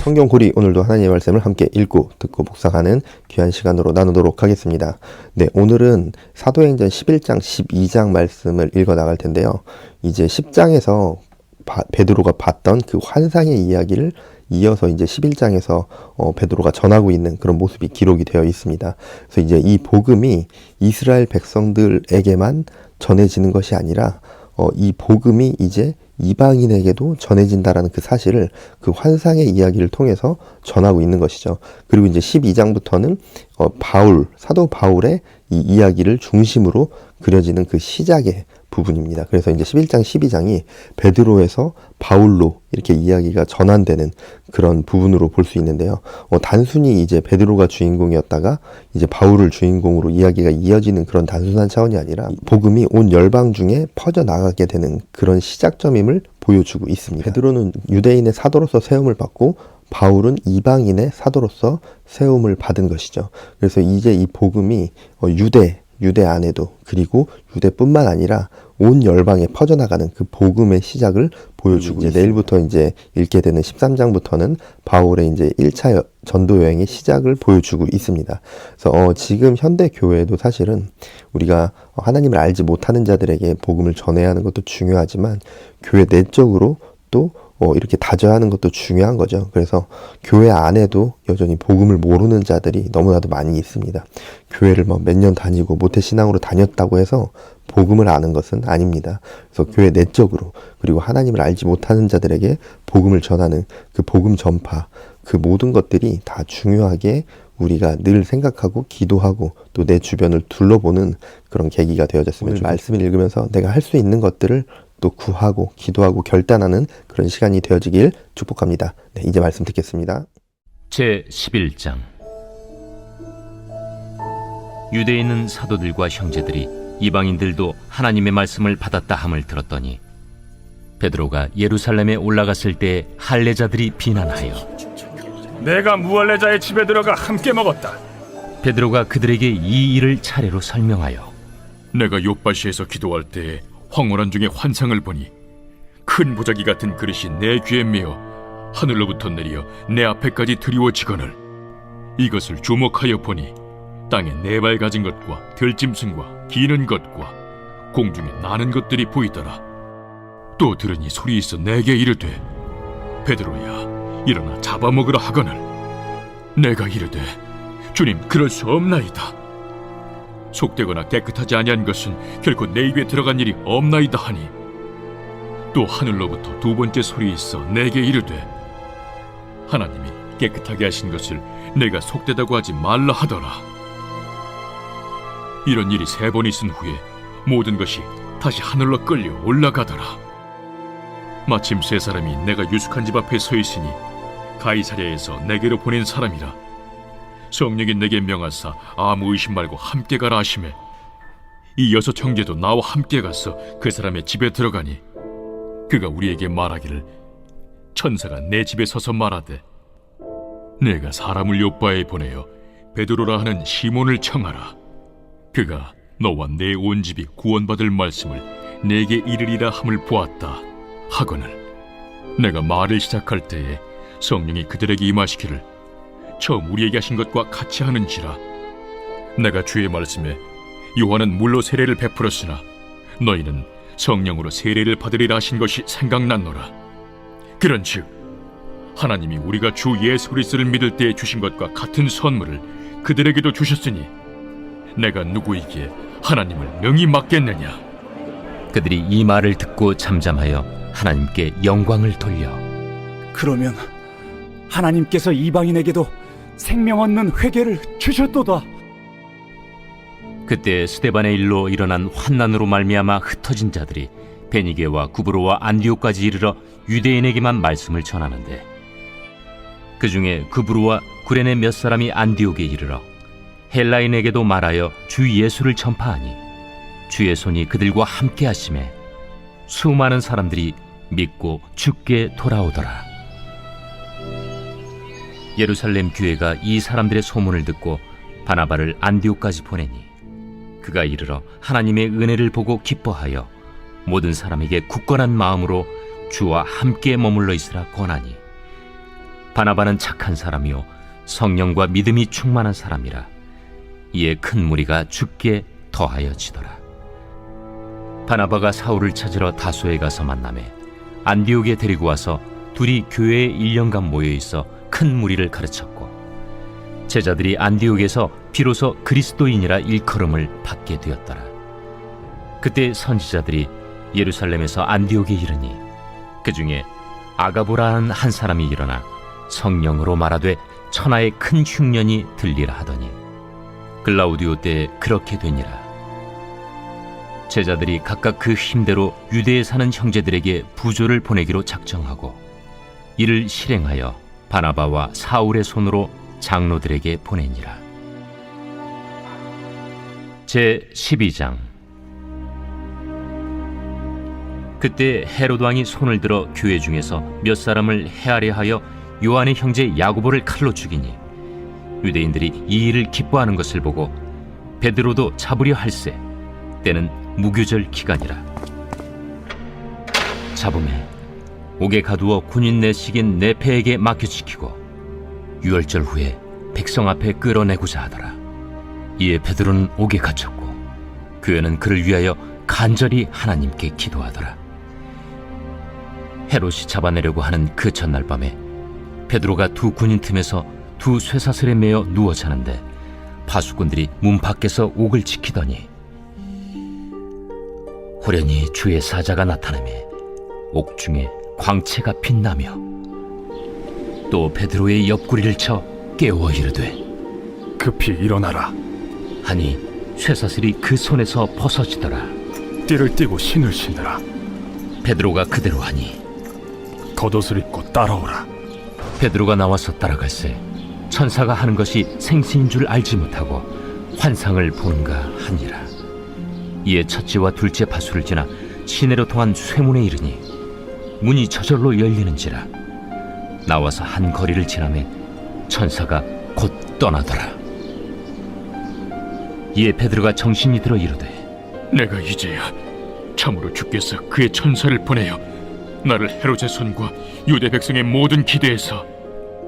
성경고리 오늘도 하나님의 말씀을 함께 읽고 듣고 묵상하는 귀한 시간으로 나누도록 하겠습니다. 네, 오늘은 사도행전 11장 12장 말씀을 읽어 나갈 텐데요. 이제 10장에서 베드로가 봤던 그 환상의 이야기를 이어서 이제 11장에서 베드로가 전하고 있는 그런 모습이 기록이 되어 있습니다. 그래서 이제 이 복음이 이스라엘 백성들에게만 전해지는 것이 아니라 이 복음이 이제 이방인에게도 전해진다라는 그 사실을 그 환상의 이야기를 통해서 전하고 있는 것이죠. 그리고 이제 12장부터는 사도 바울의 이 이야기를 중심으로 그려지는 그 시작의 부분입니다. 그래서 이제 11장, 12장이 베드로에서 바울로 이렇게 이야기가 전환되는 그런 부분으로 볼 수 있는데요. 단순히 이제 베드로가 주인공이었다가 이제 바울을 주인공으로 이야기가 이어지는 그런 단순한 차원이 아니라 복음이 온 열방 중에 퍼져나가게 되는 그런 시작점임을 보여주고 있습니다. 베드로는 유대인의 사도로서 세움을 받고 바울은 이방인의 사도로서 세움을 받은 것이죠. 그래서 이제 이 복음이 유대 안에도 그리고 유대뿐만 아니라 온 열방에 퍼져나가는 그 복음의 시작을 보여주고 이제 내일부터 이제 읽게 되는 13장부터는 바울의 이제 1차 전도 여행의 시작을 보여주고 있습니다. 그래서 지금 현대 교회도 사실은 우리가 하나님을 알지 못하는 자들에게 복음을 전해야 하는 것도 중요하지만 교회 내적으로 또 이렇게 다져야 하는 것도 중요한 거죠. 그래서 교회 안에도 여전히 복음을 모르는 자들이 너무나도 많이 있습니다. 교회를 몇 년 다니고 모태신앙으로 다녔다고 해서 복음을 아는 것은 아닙니다. 그래서 교회 내적으로 그리고 하나님을 알지 못하는 자들에게 복음을 전하는 그 복음 전파, 그 모든 것들이 다 중요하게 우리가 늘 생각하고 기도하고 또 내 주변을 둘러보는 그런 계기가 되어졌으면 좋겠습니다. 말씀을 읽으면서 내가 할 수 있는 것들을 또 구하고 기도하고 결단하는 그런 시간이 되어지길 축복합니다. 네, 이제 말씀 듣겠습니다. 제 11장. 유대에 있는 사도들과 형제들이 이방인들도 하나님의 말씀을 받았다 함을 들었더니 베드로가 예루살렘에 올라갔을 때 할례자들이 비난하여 내가 무할례자의 집에 들어가 함께 먹었다. 베드로가 그들에게 이 일을 차례로 설명하여 내가 요바시에서 기도할 때에 황홀한 중에 환상을 보니 큰 보자기 같은 그릇이 내 귀에 메어 하늘로부터 내려 내 앞에까지 드리워지거늘 이것을 주목하여 보니 땅에 네 발 가진 것과 들짐승과 기는 것과 공중에 나는 것들이 보이더라. 또 들으니 소리 있어 내게 이르되 베드로야 일어나 잡아먹으라 하거늘 내가 이르되 주님 그럴 수 없나이다. 속되거나 깨끗하지 아니한 것은 결코 내 입에 들어간 일이 없나이다 하니 또 하늘로부터 두 번째 소리 있어 내게 이르되 하나님이 깨끗하게 하신 것을 내가 속되다고 하지 말라 하더라. 이런 일이 세 번 있은 후에 모든 것이 다시 하늘로 끌려 올라가더라. 마침 세 사람이 내가 유숙한 집 앞에 서 있으니 가이사랴에서 내게로 보낸 사람이라. 성령이 내게 명하사 아무 의심 말고 함께 가라 하시매 이 여섯 형제도 나와 함께 가서 그 사람의 집에 들어가니 그가 우리에게 말하기를 천사가 내 집에 서서 말하되 내가 사람을 요바에 보내어 베드로라 하는 시몬을 청하라. 그가 너와 내 온 집이 구원받을 말씀을 내게 이르리라 함을 보았다 하거늘 내가 말을 시작할 때에 성령이 그들에게 임하시기를 처음 우리에게 하신 것과 같이 하는지라. 내가 주의 말씀에 요한은 물로 세례를 베풀었으나 너희는 성령으로 세례를 받으리라 하신 것이 생각났노라. 그런즉 하나님이 우리가 주 예수 그리스도를 믿을 때에 주신 것과 같은 선물을 그들에게도 주셨으니 내가 누구이기에 하나님을 능히 맡겠느냐. 그들이 이 말을 듣고 잠잠하여 하나님께 영광을 돌려 그러면 하나님께서 이방인에게도 생명 얻는 회개를 주셨도다. 그때 스데반의 일로 일어난 환난으로 말미암아 흩어진 자들이 베니게와 구브로와 안디옥까지 이르러 유대인에게만 말씀을 전하는데 그 중에 구브로와 구레네 몇 사람이 안디옥에 이르러 헬라인에게도 말하여 주 예수를 전파하니 주의 손이 그들과 함께 하심에 수많은 사람들이 믿고 주께 돌아오더라. 예루살렘 교회가 이 사람들의 소문을 듣고 바나바를 안디옥까지 보내니 그가 이르러 하나님의 은혜를 보고 기뻐하여 모든 사람에게 굳건한 마음으로 주와 함께 머물러 있으라 권하니 바나바는 착한 사람이요 성령과 믿음이 충만한 사람이라. 이에 큰 무리가 죽게 더하여지더라. 바나바가 사울을 찾으러 다소에 가서 만나매 안디옥에 데리고 와서 둘이 교회에 1년간 모여 있어 큰 무리를 가르쳤고, 제자들이 안디옥에서 비로소 그리스도인이라 일컬음을 받게 되었더라. 그때 선지자들이 예루살렘에서 안디옥에 이르니 그 중에 아가보라는 한 사람이 일어나 성령으로 말하되 천하의 큰 흉년이 들리라 하더니 글라우디오 때에 그렇게 되니라. 제자들이 각각 그 힘대로 유대에 사는 형제들에게 부조를 보내기로 작정하고 이를 실행하여 바나바와 사울의 손으로 장로들에게 보내니라. 제 12장. 그때 헤롯 왕이 손을 들어 교회 중에서 몇 사람을 해하려 하여 요한의 형제 야고보를 칼로 죽이니 유대인들이 이 일을 기뻐하는 것을 보고 베드로도 잡으려 할세. 때는 무교절 기간이라. 잡음에 옥에 가두어 군인 내식인 네페에게 맡겨지키고 유월절 후에 백성 앞에 끌어내고자 하더라. 이에 베드로는 옥에 갇혔고 교회는 그를 위하여 간절히 하나님께 기도하더라. 헤롯이 잡아내려고 하는 그 전날 밤에 베드로가 두 군인 틈에서 두 쇠사슬에 매어 누워 자는데 파수꾼들이 문 밖에서 옥을 지키더니 호련히 주의 사자가 나타나매 옥중에 광채가 빛나며 또 베드로의 옆구리를 쳐 깨워 이르되 급히 일어나라. 하니 쇠사슬이 그 손에서 벗어지더라. 띠를 띠고 신을 신으라. 베드로가 그대로 하니 겉옷을 입고 따라오라. 베드로가 나와서 따라갈새 천사가 하는 것이 생시인 줄 알지 못하고 환상을 보는가 하니라. 이에 첫째와 둘째 파수를 지나 시내로 통한 쇠문에 이르니 문이 저절로 열리는지라. 나와서 한 거리를 지나매 천사가 곧 떠나더라. 이에 베드로가 정신이 들어 이르되 내가 이제야 참으로 주께서 그의 천사를 보내어 나를 헤롯의 손과 유대 백성의 모든 기대에서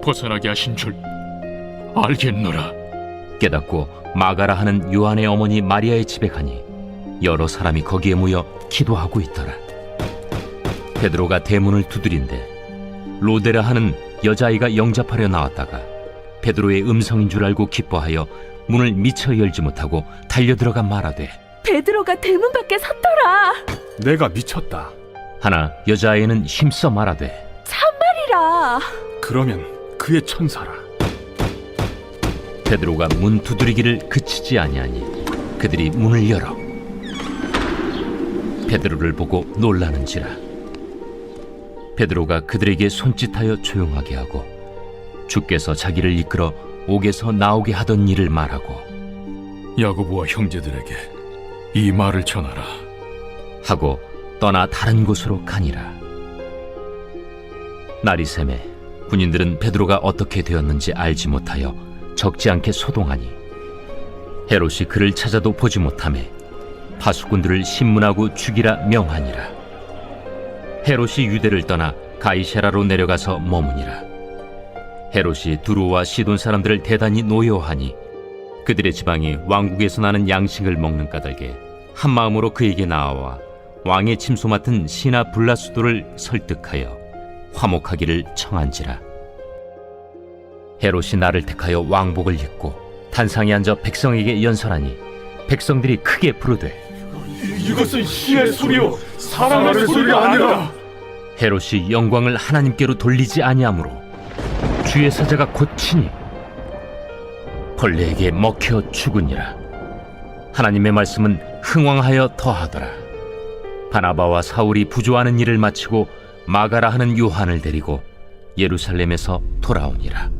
벗어나게 하신 줄 알겠노라. 깨닫고 마가라 하는 요한의 어머니 마리아의 집에 가니 여러 사람이 거기에 모여 기도하고 있더라. 베드로가 대문을 두드린데 로데라 하는 여자아이가 영접하려 나왔다가 베드로의 음성인 줄 알고 기뻐하여 문을 미처 열지 못하고 달려들어가 말하되 베드로가 대문 밖에 섰더라. 내가 미쳤다. 하나 여자아이는 힘써 말하되 참말이라. 그러면 그의 천사라. 베드로가 문 두드리기를 그치지 아니하니 그들이 문을 열어 베드로를 보고 놀라는지라. 베드로가 그들에게 손짓하여 조용하게 하고 주께서 자기를 이끌어 옥에서 나오게 하던 일을 말하고 야고보와 형제들에게 이 말을 전하라. 하고 떠나 다른 곳으로 가니라. 날이 새매 군인들은 베드로가 어떻게 되었는지 알지 못하여 적지 않게 소동하니 헤롯이 그를 찾아도 보지 못하매 파수꾼들을 신문하고 죽이라 명하니라. 헤롯이 유대를 떠나 가이사라로 내려가서 머무니라. 헤롯이 두로와 시돈 사람들을 대단히 노여워하니 그들의 지방이 왕국에서 나는 양식을 먹는 까닭에 한 마음으로 그에게 나아와 왕의 침소 맡은 시나 블라수도를 설득하여 화목하기를 청한지라. 헤롯이 나를 택하여 왕복을 입고 단상에 앉아 백성에게 연설하니 백성들이 크게 부르되 이것은 신의 소리요 사람의 소리가 아니라. 헤롯이 영광을 하나님께로 돌리지 아니하므로 주의 사자가 곧 치니 벌레에게 먹혀 죽으니라. 하나님의 말씀은 흥왕하여 더하더라. 바나바와 사울이 부조하는 일을 마치고 마가라 하는 요한을 데리고 예루살렘에서 돌아오니라.